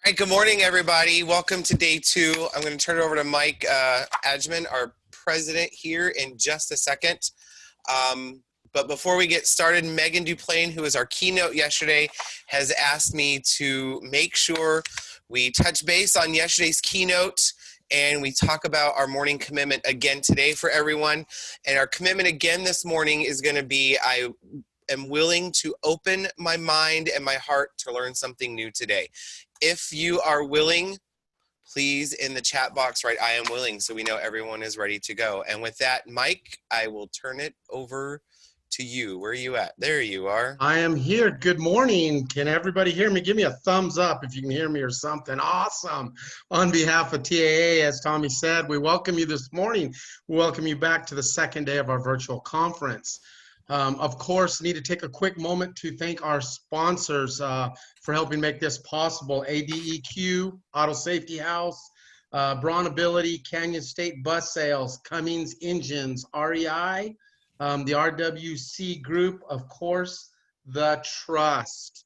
All right, good morning, everybody. Welcome to day two. I'm going to turn it over to Mike Adjman, our president, here in just a second. But before we get started, Megan Duplain, who was our keynote yesterday, has asked me to make sure we touch base on yesterday's keynote and we talk about our morning commitment again today for everyone. And our commitment again this morning is going to be, I am willing to open my mind and my heart to learn something new today. If you are willing, please in the chat box write I am willing so we know everyone is ready to go. And with that, Mike, I will turn it over to you. Where are you at? There you are. I am here. Good morning. Can everybody hear me? Give me a thumbs up if you can hear me or something. Awesome. On behalf of TAA, as Tommy said, we welcome you this morning. We welcome you back to the second day of our virtual conference. Of course, need to take a quick moment to thank our sponsors for helping make this possible. ADEQ, Auto Safety House, Braun Ability, Canyon State Bus Sales, Cummins Engines, REI, the RWC Group, of course, the Trust.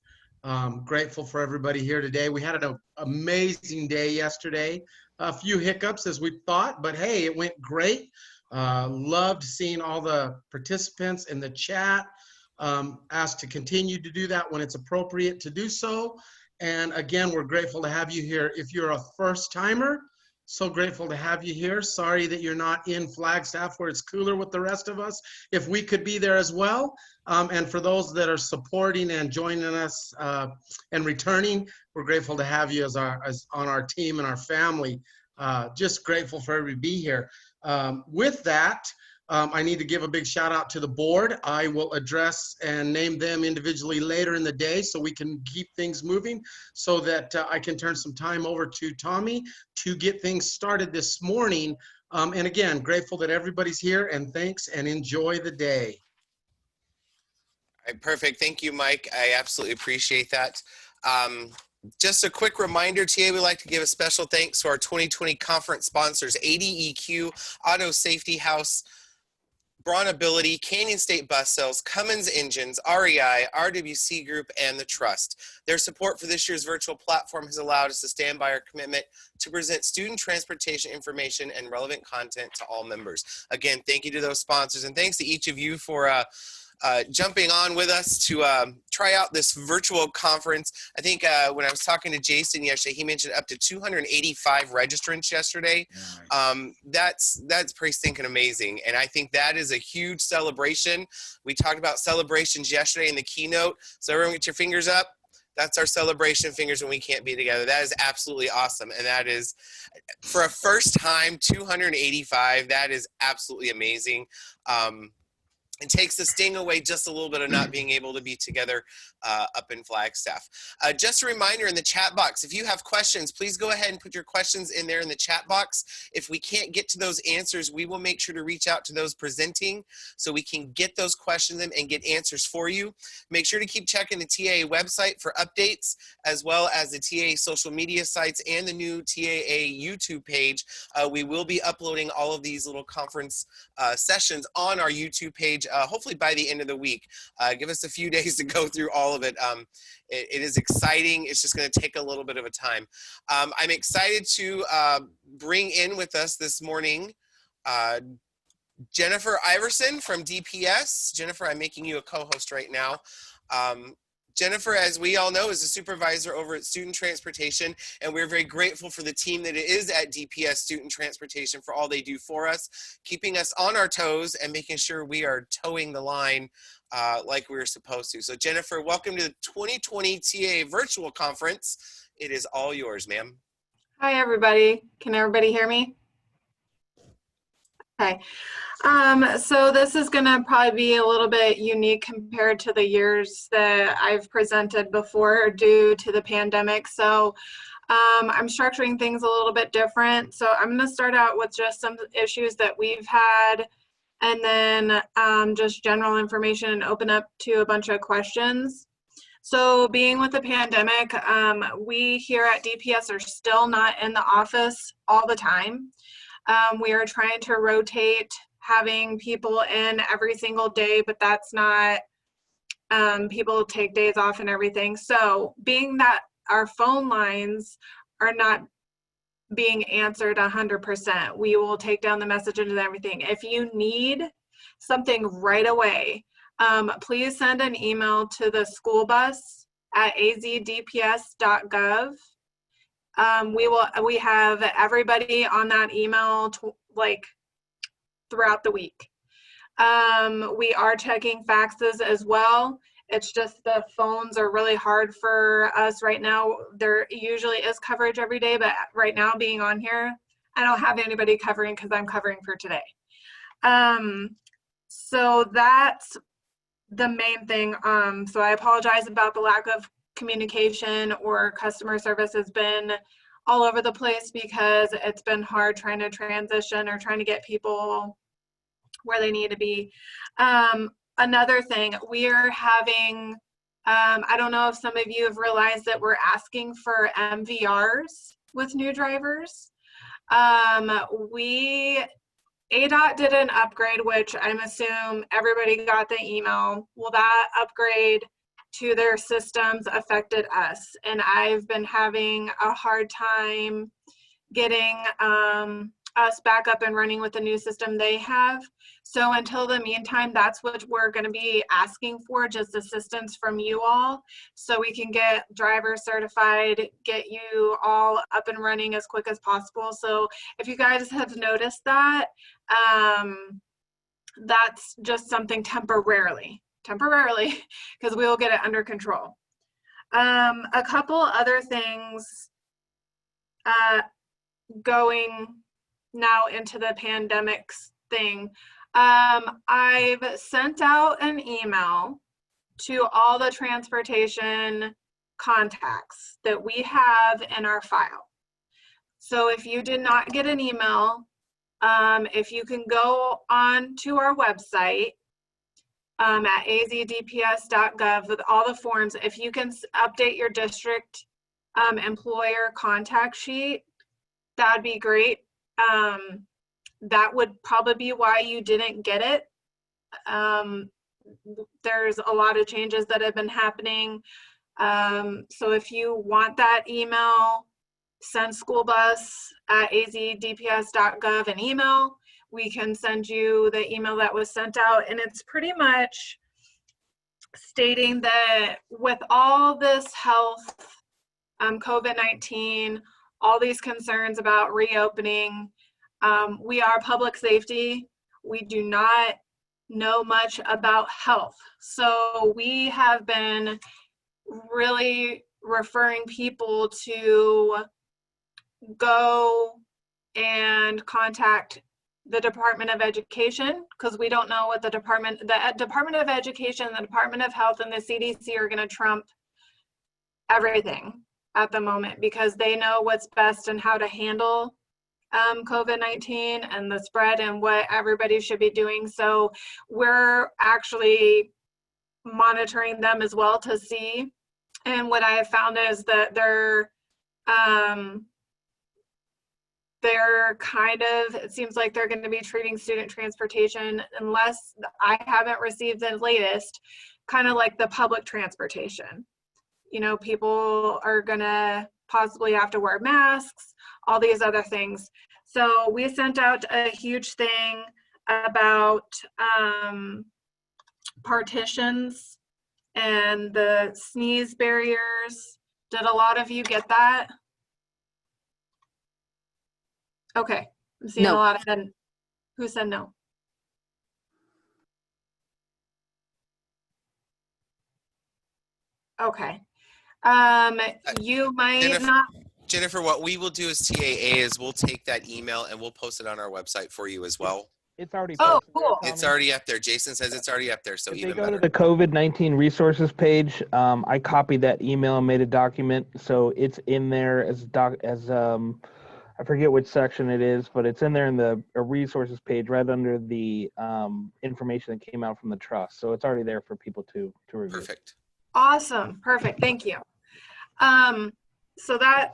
Grateful for everybody here today. We had an amazing day yesterday. A few hiccups as we thought, but hey, it went great. Loved seeing all the participants in the chat. Asked to continue to do that when it's appropriate to do so. And again, we're grateful to have you here. If you're a first timer, so grateful to have you here. Sorry that you're not in Flagstaff where it's cooler with the rest of us. If we could be there as well. And for those that are supporting and joining us and returning, we're grateful to have you as on our team and our family. Just grateful for everybody to be here. With that, I need to give a big shout out to the board. I will address and name them individually later in the day so we can keep things moving so that I can turn some time over to Tommy to get things started this morning. And again, grateful that everybody's here, and thanks and enjoy the day. All right, perfect. Thank you, Mike. I absolutely appreciate that. Just a quick reminder, TA, we'd like to give a special thanks to our 2020 conference sponsors, ADEQ, Auto Safety House, Braun Ability, Canyon State Bus Sales, Cummins Engines, REI, RWC Group, and the Trust. Their support for this year's virtual platform has allowed us to stand by our commitment to present student transportation information and relevant content to all members. Again, thank you to those sponsors, and thanks to each of you for jumping on with us to try out this virtual conference. I think when I was talking to Jason yesterday, he mentioned up to 285 registrants yesterday. Nice. That's pretty stinking amazing. And I think that is a huge celebration. We talked about celebrations yesterday in the keynote. So everyone get your fingers up. That's our celebration fingers when we can't be together. That is absolutely awesome. And that is, for a first time, 285, that is absolutely amazing. It takes the sting away just a little bit of not being able to be together up in Flagstaff. Just a reminder in the chat box, if you have questions, please go ahead and put your questions in there in the chat box. If we can't get to those answers, we will make sure to reach out to those presenting so we can get those questions in and get answers for you. Make sure to keep checking the TAA website for updates, as well as the TAA social media sites and the new TAA YouTube page. We will be uploading all of these little conference sessions on our YouTube page, hopefully by the end of the week. Give us a few days to go through all of it. It is exciting. It's just going to take a little bit of a time. I'm excited to bring in with us this morning Jennifer Iverson from DPS. Jennifer, I'm making you a co-host right now. Jennifer, as we all know, is a supervisor over at Student Transportation, and we're very grateful for the team that is at DPS Student Transportation for all they do for us, keeping us on our toes and making sure we are towing the line like we're supposed to. So Jennifer, welcome to the 2020 TA Virtual Conference. It is all yours, ma'am. Hi, everybody. Can everybody hear me? Okay. So this is going to probably be a little bit unique compared to the years that I've presented before due to the pandemic. So I'm structuring things a little bit different. So I'm going to start out with just some issues that we've had, and then just general information and open up to a bunch of questions. So being with the pandemic, we here at DPS are still not in the office all the time. We are trying to rotate having people in every single day, but that's not, people take days off and everything. So being that our phone lines are not being answered 100%. We will take down the messages and everything. If you need something right away, please send an email to the school bus at azdps.gov. We have everybody on that email throughout the week. We are checking faxes as well. It's just the phones are really hard for us right now. There usually is coverage every day, but right now being on here, I don't have anybody covering because I'm covering for today. So that's the main thing. So I apologize about the lack of communication, or customer service has been all over the place because it's been hard trying to transition or trying to get people where they need to be. Another thing, we are having, I don't know if some of you have realized that we're asking for MVRs with new drivers. ADOT did an upgrade, which I'm assuming everybody got the email. Well, that upgrade to their systems affected us, and I've been having a hard time getting us back up and running with the new system they have. So until the meantime, that's what we're going to be asking for, just assistance from you all, so we can get drivers certified, get you all up and running as quick as possible. So if you guys have noticed that, that's just something temporarily, because we will get it under control. A couple other things going now into the pandemics thing. I've sent out an email to all the transportation contacts that we have in our file. So if you did not get an email, if you can go on to our website at azdps.gov with all the forms, if you can update your district employer contact sheet, that'd be great. That would probably be why you didn't get it. There's a lot of changes that have been happening. So if you want that email, send school bus at azdps.gov an email. We can send you the email that was sent out, and it's pretty much stating that with all this health, COVID-19, all these concerns about reopening, we are public safety. We do not know much about health. So we have been really referring people to go and contact the Department of Education, because we don't know what the Department of Education, the Department of Health, and the CDC are going to trump everything at the moment, because they know what's best and how to handle COVID-19 and the spread and what everybody should be doing. So we're actually monitoring them as well to see. And what I have found is that they're kind of, it seems like they're going to be treating student transportation, unless I haven't received the latest, kind of like the public transportation. You know, people are going to possibly have to wear masks, all these other things. So we sent out a huge thing about partitions and the sneeze barriers. Did a lot of you get that? Okay, I'm seeing a lot of them. Who said no? Okay. You might not. Jennifer, what we will do as TAA is we'll take that email and we'll post it on our website for you as well. It's already posted. Oh, cool. It's already up there. Jason says it's already up there, so if even they go better. to the COVID-19 resources page, I copied that email and made a document, so it's in there as I forget which section it is, but it's in there in the resources page right under the information that came out from the trust. So it's already there for people to review. Perfect. Awesome. Perfect. Thank you. So that,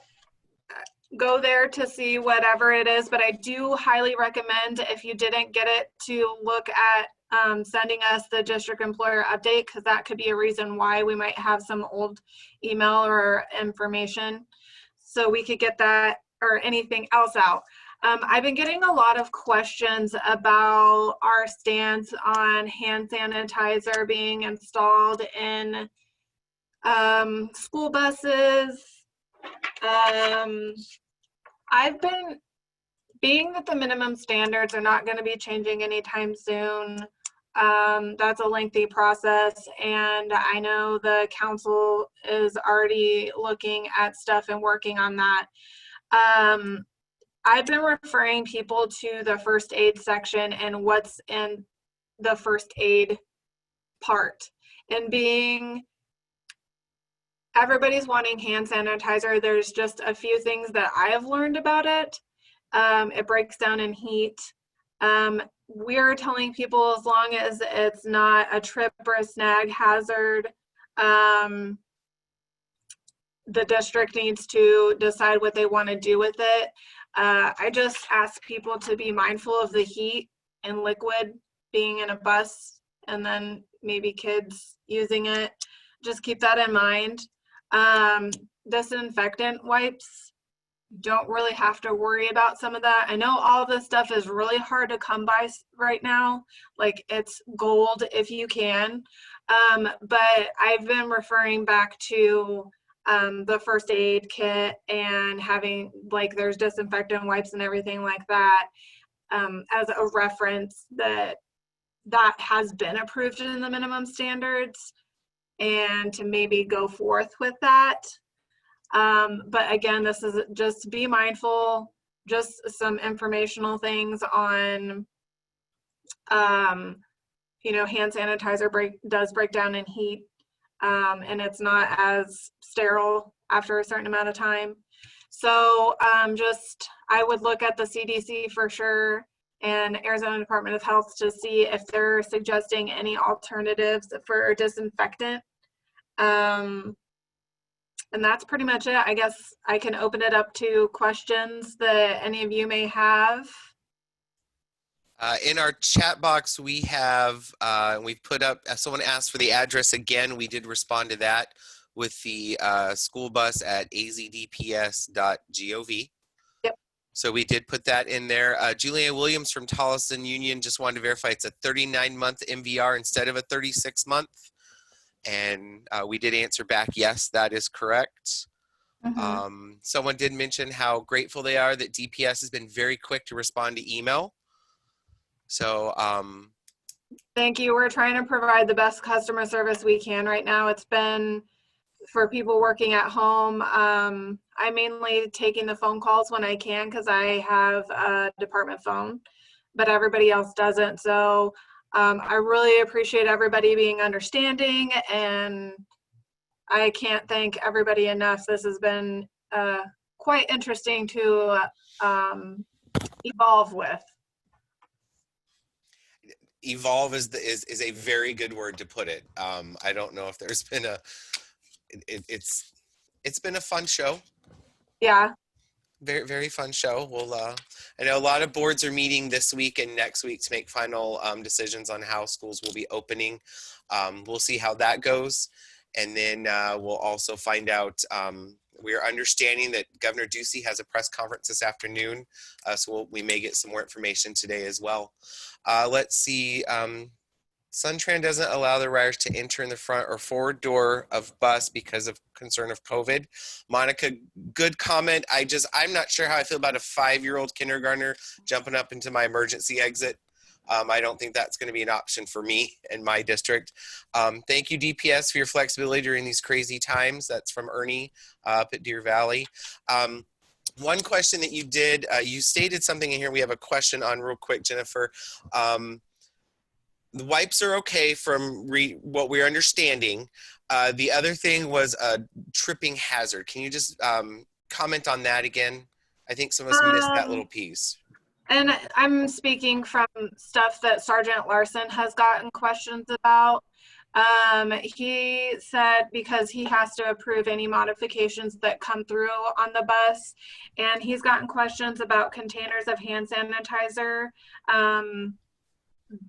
go there to see whatever it is, but I do highly recommend, if you didn't get it, to look at sending us the district employer update, because that could be a reason why we might have some old email or information. So we could get that or anything else out. I've been getting a lot of questions about our stance on hand sanitizer being installed in school buses. I've been, being that the minimum standards are not going to be changing anytime soon, that's a lengthy process, and I know the council is already looking at stuff and working on that. I've been referring people to the first aid section and what's in the first aid part, and being everybody's wanting hand sanitizer. There's just a few things that I have learned about it. It breaks down in heat. We're telling people as long as it's not a trip or a snag hazard, the district needs to decide what they want to do with it. I just ask people to be mindful of the heat and liquid being in a bus, and then maybe kids using it. Just keep that in mind. Disinfectant wipes, don't really have to worry about some of that. I know all this stuff is really hard to come by right now. Like, it's gold if you can. But I've been referring back to the first aid kit and having, like, there's disinfectant wipes and everything like that as a reference that has been approved in the minimum standards, and to maybe go forth with that. But again, this is just be mindful, just some informational things on, you know, hand sanitizer does break down in heat, and it's not as sterile after a certain amount of time. So I would look at the CDC for sure and Arizona Department of Health to see if they're suggesting any alternatives for disinfectant. And that's pretty much it. I guess I can open it up to questions that any of you may have. In our chat box, we have, we've put up, someone asked for the address again. We did respond to that with the school bus at azdps.gov. Yep. So we did put that in there. Julia Williams from Tolleson Union just wanted to verify it's a 39-month MVR instead of a 36-month. And we did answer back, yes, that is correct. Mm-hmm. Someone did mention how grateful they are that DPS has been very quick to respond to email. So thank you. We're trying to provide the best customer service we can right now. It's been, for people working at home, I'm mainly taking the phone calls when I can because I have a department phone, but everybody else doesn't. So I really appreciate everybody being understanding, and I can't thank everybody enough. This has been quite interesting to evolve with. evolve is a very good word to put it. I don't know if there's been it's been a fun show. Yeah. Very, very fun show. We'll, I know a lot of boards are meeting this week and next week to make final decisions on how schools will be opening. We'll see how that goes. And then we'll also find out, we are understanding that Governor Ducey has a press conference this afternoon. So we may get some more information today as well. Let's see. Suntran doesn't allow the riders to enter in the front or forward door of bus because of concern of COVID. Monica, good comment. I'm not sure how I feel about a 5-year-old kindergartner jumping up into my emergency exit. I don't think that's going to be an option for me in my district. Thank you, DPS, for your flexibility during these crazy times. That's from Ernie up at Deer Valley. One question that you did, you stated something in here we have a question on real quick, Jennifer. The wipes are okay from what we're understanding. The other thing was a tripping hazard. Can you just comment on that again? I think some of us missed that little piece. And I'm speaking from stuff that Sergeant Larson has gotten questions about. He said because he has to approve any modifications that come through on the bus, and he's gotten questions about containers of hand sanitizer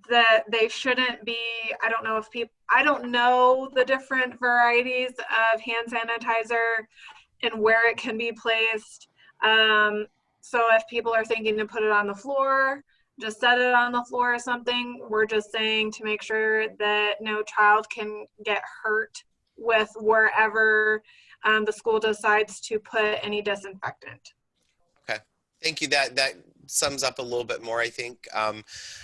that they shouldn't be, I don't know the different varieties of hand sanitizer and where it can be placed. So if people are thinking to put it on the floor, just set it on the floor or something. We're just saying to make sure that no child can get hurt with wherever the school decides to put any disinfectant. Okay, thank you. That sums up a little bit more, I think.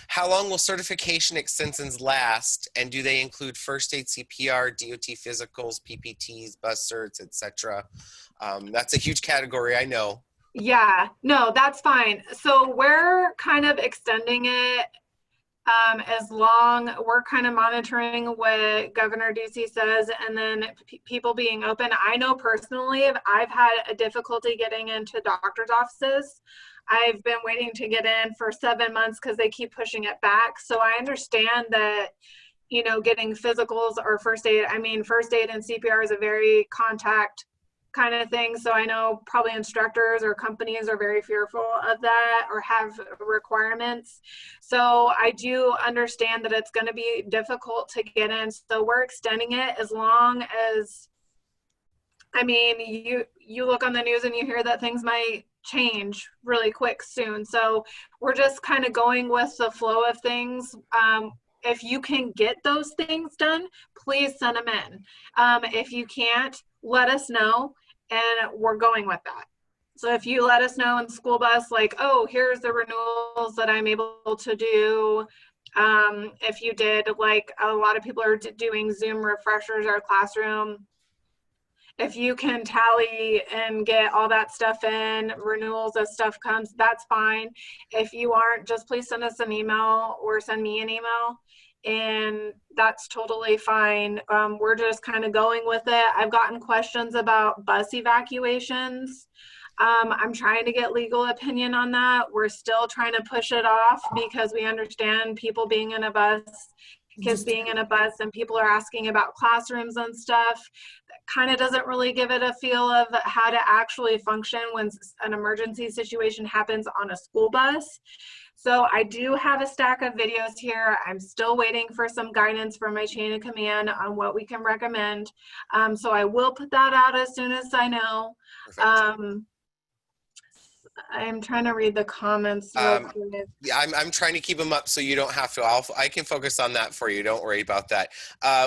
How long will certification extensions last, and do they include first aid, CPR, DOT physicals, PPTs, bus certs, etc.? That's a huge category, I know. Yeah, no, that's fine. So we're kind of extending it we're kind of monitoring what Governor Ducey says, and then people being open. I know personally, I've had a difficulty getting into doctor's offices. I've been waiting to get in for 7 months because they keep pushing it back. So I understand that, you know, getting physicals or first aid, first aid and CPR is a very contact kind of thing. So I know probably instructors or companies are very fearful of that or have requirements. So I do understand that it's going to be difficult to get in. So we're extending it as long as, you look on the news and you hear that things might change really quick soon. So we're just kind of going with the flow of things. If you can get those things done, please send them in. If you can't, let us know, and we're going with that. So if you let us know in the school bus, like, oh, here's the renewals that I'm able to do. If you did, like a lot of people are doing Zoom refreshers or classroom. If you can tally and get all that stuff in, renewals as stuff comes, that's fine. If you aren't, just please send us an email or send me an email, and that's totally fine. We're just kind of going with it. I've gotten questions about bus evacuations. I'm trying to get legal opinion on that. We're still trying to push it off because we understand people being in a bus, kids being in a bus, and people are asking about classrooms and stuff. That kind of doesn't really give it a feel of how to actually function when an emergency situation happens on a school bus. So I do have a stack of videos here. I'm still waiting for some guidance from my chain of command on what we can recommend. So I will put that out as soon as I know. Perfect. I'm trying to read the comments real quick. Yeah, I'm trying to keep them up so you don't have to. I can focus on that for you. Don't worry about that.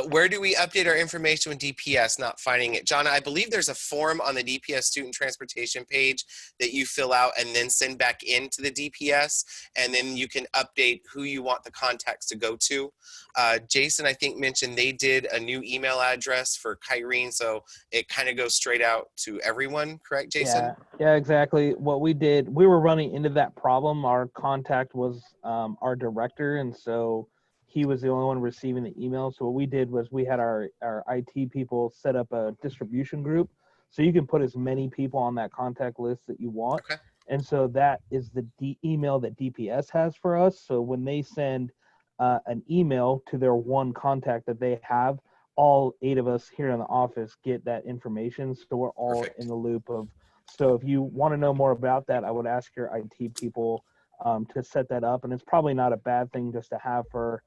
Where do we update our information with DPS? Not finding it. John, I believe there's a form on the DPS student transportation page that you fill out and then send back into the DPS, and then you can update who you want the contacts to go to. Jason, I think, mentioned they did a new email address for Kyrene, so it kind of goes straight out to everyone, correct, Jason? Yeah, exactly. What we did, we were running into that problem. Our contact was our director, and so he was the only one receiving the email. So what we did was we had our IT people set up a distribution group, so you can put as many people on that contact list that you want. Okay. And so that is the email that DPS has for us. So when they send an email to their one contact that they have, all 8 of us here in the office get that information. So we're all Perfect. in the loop of. So if you want to know more about that, I would ask your IT people to set that up. And it's probably not a bad thing just to have for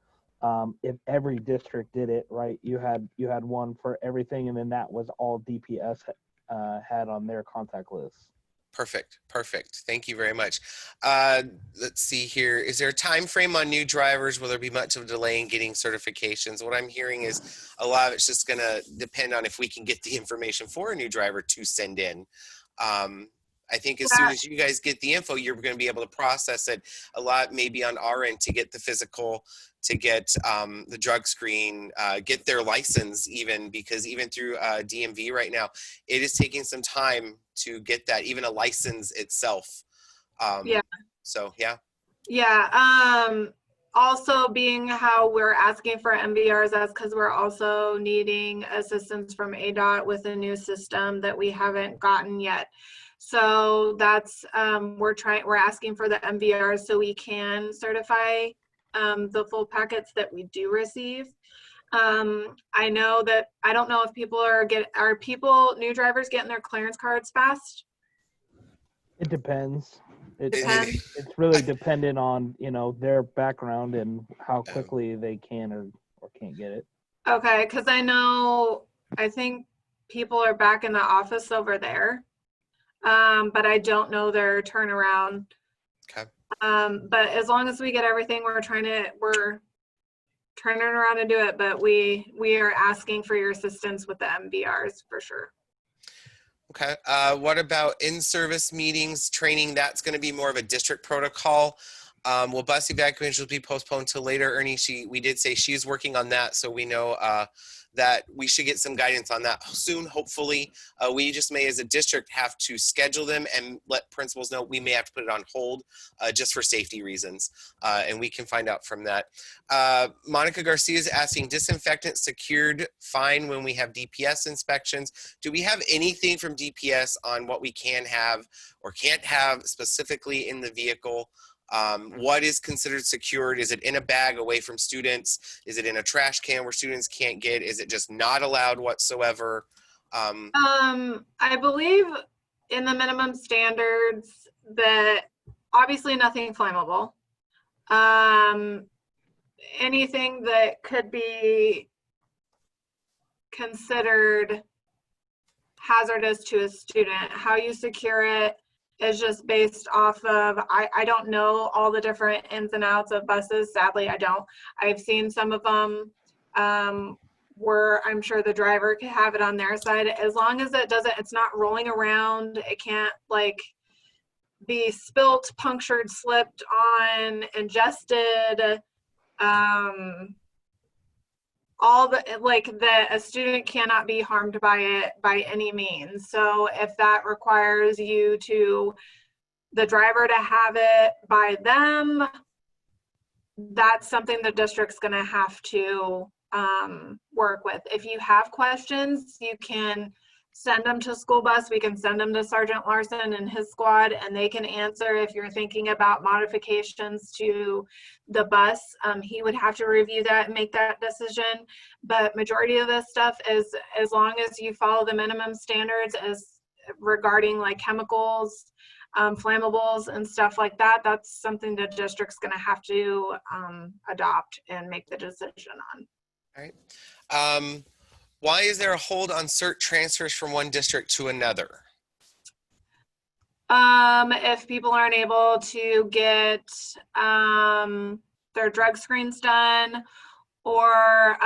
if every district did it, right? You had one for everything, and then that was all DPS had on their contact list. Perfect. Thank you very much. Let's see here. Is there a time frame on new drivers? Will there be much of a delay in getting certifications? What I'm hearing is a lot of it's just going to depend on if we can get the information for a new driver to send in. I think as soon as you guys get the info, you're going to be able to process it. A lot maybe on our end to get the physical, to get the drug screen, get their license even, because even through DMV right now, it is taking some time to get that, even a license itself. Yeah. So, yeah. Yeah. Also being how we're asking for MDRS, that's because we're also needing assistance from ADOT with a new system that we haven't gotten yet. So that's, we're asking for the MVRs so we can certify the full packets that we do receive. I know that, I don't know if people new drivers getting their clearance cards fast? It depends. Depends. It's really dependent on, their background and how Yeah. quickly they can or can't get it. Okay, because I think people are back in the office over there, but I don't know their turnaround. Okay. But as long as we get everything, we're turning around to do it, but we are asking for your assistance with the MDRs for sure. Okay. What about in-service meetings, training? That's going to be more of a district protocol. Will bus evacuations be postponed till later? Ernie, we did say she's working on that, so we know that we should get some guidance on that soon, hopefully. We just may, as a district, have to schedule them and let principals know we may have to put it on hold just for safety reasons, and we can find out from that. Monica Garcia is asking, disinfectant secured fine when we have DPS inspections. Do we have anything from DPS on what we can have or can't have specifically in the vehicle? What is considered secured? Is it in a bag away from students? Is it in a trash can where students can't get? Is it just not allowed whatsoever? I believe in the minimum standards that obviously nothing flammable. Anything that could be considered hazardous to a student, how you secure it is just based off of, I don't know all the different ins and outs of buses. Sadly, I don't. I've seen some of them where I'm sure the driver could have it on their side. As long as it's not rolling around, it can't like be spilt, punctured, slipped on, ingested, a student cannot be harmed by it by any means. So if that requires the driver to have it by them, that's something the district's going to have to work with. If you have questions, you can send them to school bus. We can send them to Sergeant Larson and his squad, and they can answer. If you're thinking about modifications to the bus, he would have to review that and make that decision. But majority of this stuff is, as long as you follow the minimum standards as regarding like chemicals, flammables and stuff like that, that's something the district's going to have to adopt and make the decision on. All right. Why is there a hold on cert transfers from one district to another? If people aren't able to get their drug screens done, or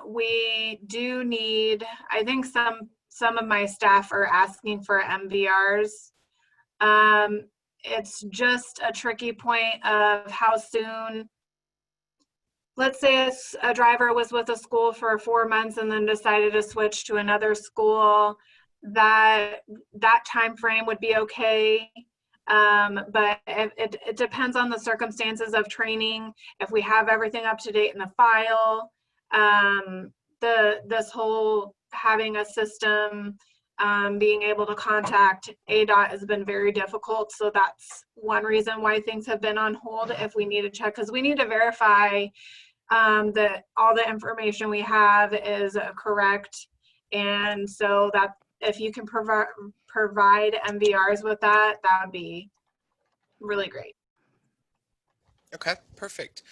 we do need, I think some of my staff are asking for MVRs. It's just a tricky point of how soon. Let's say a driver was with a school for 4 months and then decided to switch to another school. That time frame would be okay, but it depends on the circumstances of training. If we have everything up to date in the file, this whole having a system, being able to contact ADOT has been very difficult. So that's one reason why things have been on hold. If we need to check, because we need to verify that all the information we have is correct. And so that if you can provide MVRs with that would be really great. Okay, perfect.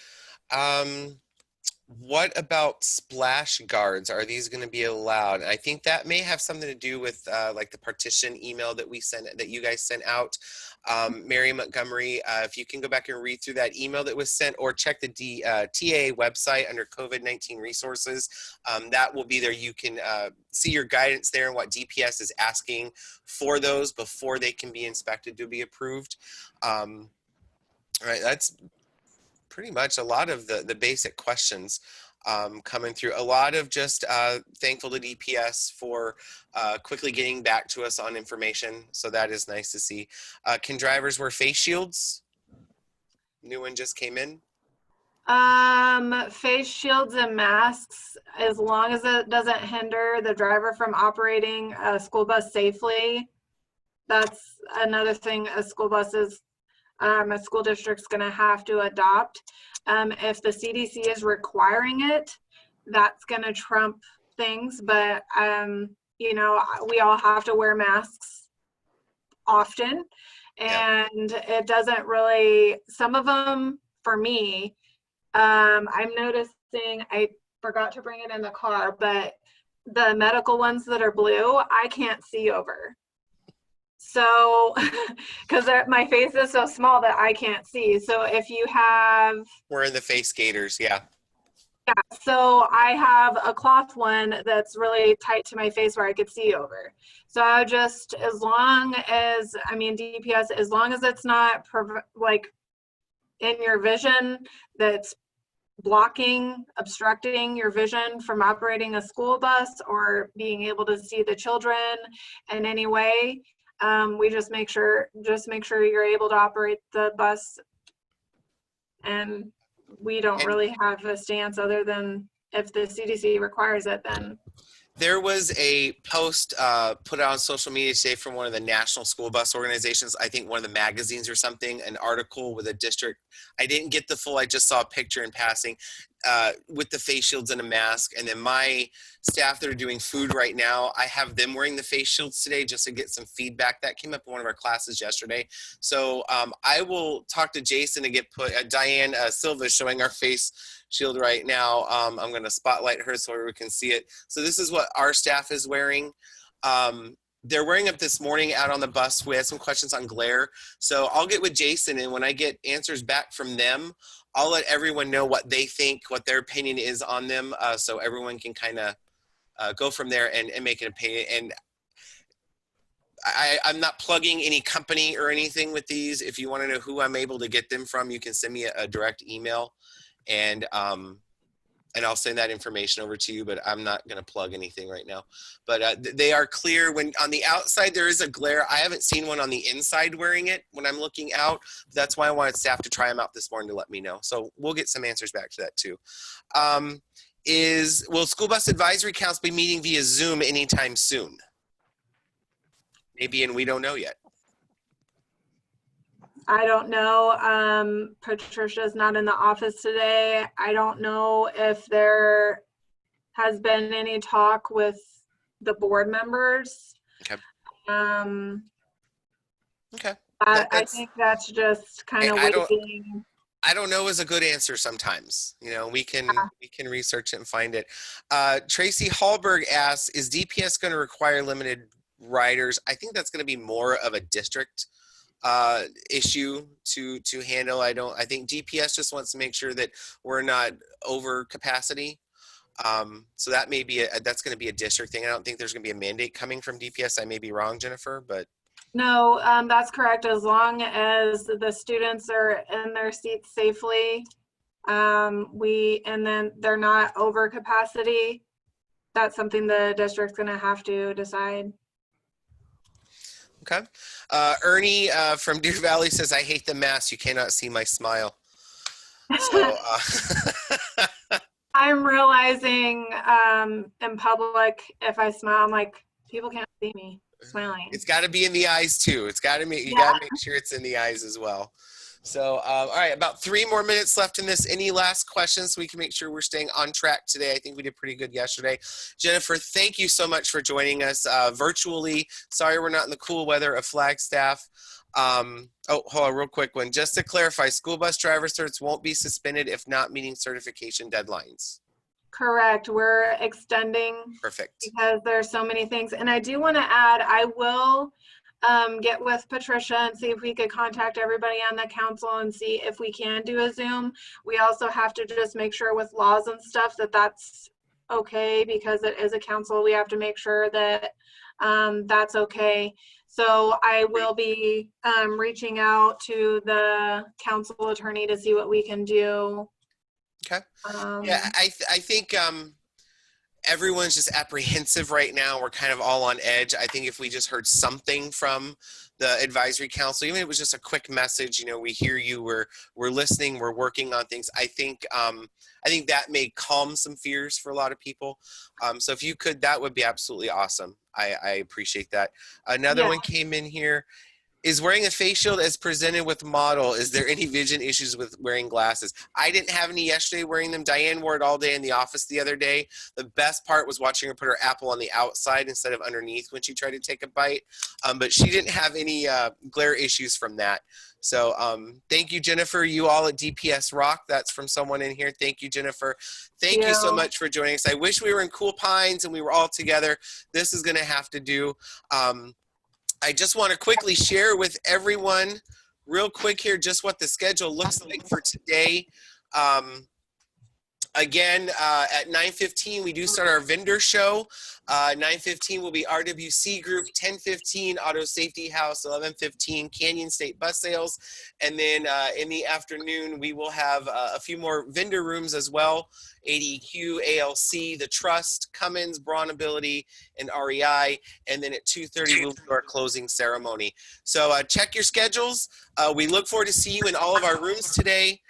What about splash guards? Are these going to be allowed? I think that may have something to do with like the partition email that you guys sent out. Mary Montgomery, if you can go back and read through that email that was sent, or check the TAA website under COVID-19 resources. That will be there. You can see your guidance there and what DPS is asking for those before they can be inspected to be approved. All right, that's pretty much a lot of the basic questions coming through. A lot of just thankful to DPS for quickly getting back to us on information. So that is nice to see. Can drivers wear face shields? New one just came in. Face shields and masks, as long as it doesn't hinder the driver from operating a school bus safely. That's another thing a school district's going to have to adopt. If the CDC is requiring it, that's going to trump things. But, we all have to wear masks often. Yeah. And it doesn't really, some of them for me, I'm noticing, I forgot to bring it in the car, but the medical ones that are blue, I can't see over. So, because my face is so small that I can't see. So if you have, We're in the face gaiters. Yeah. so I have a cloth one that's really tight to my face where I could see over. So I just, as long as, I mean, DPS, as long as it's not like in your vision, that's blocking, obstructing your vision from operating a school bus or being able to see the children in any way. We just make sure you're able to operate the bus, and we don't And really have a stance other than if the CDC requires it, then. there was a post put out on social media today from one of the national school bus organizations. I think one of the magazines or something, an article with a district. I didn't get the full, I just saw a picture in passing with the face shields and a mask. And then my staff that are doing food right now, I have them wearing the face shields today just to get some feedback. That came up in one of our classes yesterday. So I will talk to Jason to get put, Diane Silva is showing our face shield right now. I'm going to spotlight her so everyone can see it. So this is what our staff is wearing. They're wearing it this morning out on the bus. We had some questions on glare. So I'll get with Jason, and when I get answers back from them, I'll let everyone know what they think, what their opinion is on them, so everyone can kind of go from there and make an opinion. And I'm not plugging any company or anything with these. If you want to know who I'm able to get them from, you can send me a direct email, and I'll send that information over to you, but I'm not going to plug anything right now. But they are clear. When on the outside there is a glare, I haven't seen one on the inside wearing it when I'm looking out. That's why I wanted staff to try them out this morning to let me know. So we'll get some answers back to that too. Will school bus advisory council be meeting via Zoom anytime soon? Maybe, and we don't know yet. I don't know. Patricia's not in the office today. I don't know if there has been any talk with the board members. Okay. Okay. I think that's just kind of waiting. I don't know is a good answer sometimes. You know, we can research it and find it. Tracy Hallberg asks, is DPS going to require limited riders? I think that's going to be more of a district issue to handle. I think DPS just wants to make sure that we're not over capacity. So that may be that's going to be a district thing. I don't think there's going to be a mandate coming from DPS. I may be wrong, Jennifer, but no, that's correct. As long as the students are in their seats safely, and then they're not over capacity, that's something the district's going to have to decide. Okay. Ernie from Deer Valley says, I hate the mask. You cannot see my smile. So, I'm realizing in public, if I smile, I'm like, people can't see me smiling. It's got to be in the eyes too. It's got to be, you got to make sure it's in the eyes as well. So, all right, about 3 more minutes left in this. Any last questions so we can make sure we're staying on track today? I think we did pretty good yesterday. Jennifer, thank you so much for joining us virtually. Sorry we're not in the cool weather of Flagstaff. Oh, hold on, real quick one. Just to clarify, school bus driver certs won't be suspended if not meeting certification deadlines. Correct. We're extending. Perfect. Because there's so many things. And I do want to add, I will get with Patricia and see if we could contact everybody on the council and see if we can do a Zoom. We also have to just make sure with laws and stuff that that's okay, because it is a council. We have to make sure that that's okay. So I will be reaching out to the council attorney to see what we can do. Okay. Yeah, I think everyone's just apprehensive right now. We're kind of all on edge. I think if we just heard something from the advisory council, even if it was just a quick message, you know, we hear you, we're listening, we're working on things. I think that may calm some fears for a lot of people. So if you could, that would be absolutely awesome. I appreciate that. Another one came in here. Is wearing a face shield as presented with model, is there any vision issues with wearing glasses? I didn't have any yesterday wearing them. Diane wore it all day in the office the other day. The best part was watching her put her apple on the outside instead of underneath when she tried to take a bite. But she didn't have any glare issues from that. So thank you, Jennifer. You all at DPS Rock. That's from someone in here. Thank you, Jennifer. Thank you so much for joining us. I wish we were in Cool Pines and we were all together. This is going to have to do. I just want to quickly share with everyone real quick here just what the schedule looks like for today. Again, at 9:15, we do start our vendor show. 9:15 will be RWC Group, 10:15 Auto Safety House, 11:15 Canyon State Bus Sales. And then in the afternoon, we will have a few more vendor rooms as well. ADEQ, ALC, The Trust, Cummins, Braun Ability, and REI. And then at 2:30, we'll do our closing ceremony. So check your schedules. We look forward to seeing you in all of our rooms today.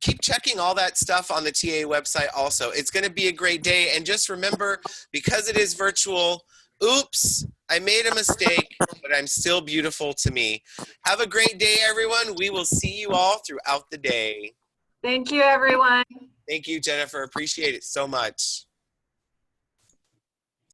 Keep checking all that stuff on the TAA website also. It's going to be a great day. And just remember, because it is virtual, oops, I made a mistake, but I'm still beautiful to me. Have a great day, everyone. We will see you all throughout the day. Thank you, everyone. Thank you, Jennifer. Appreciate it so much.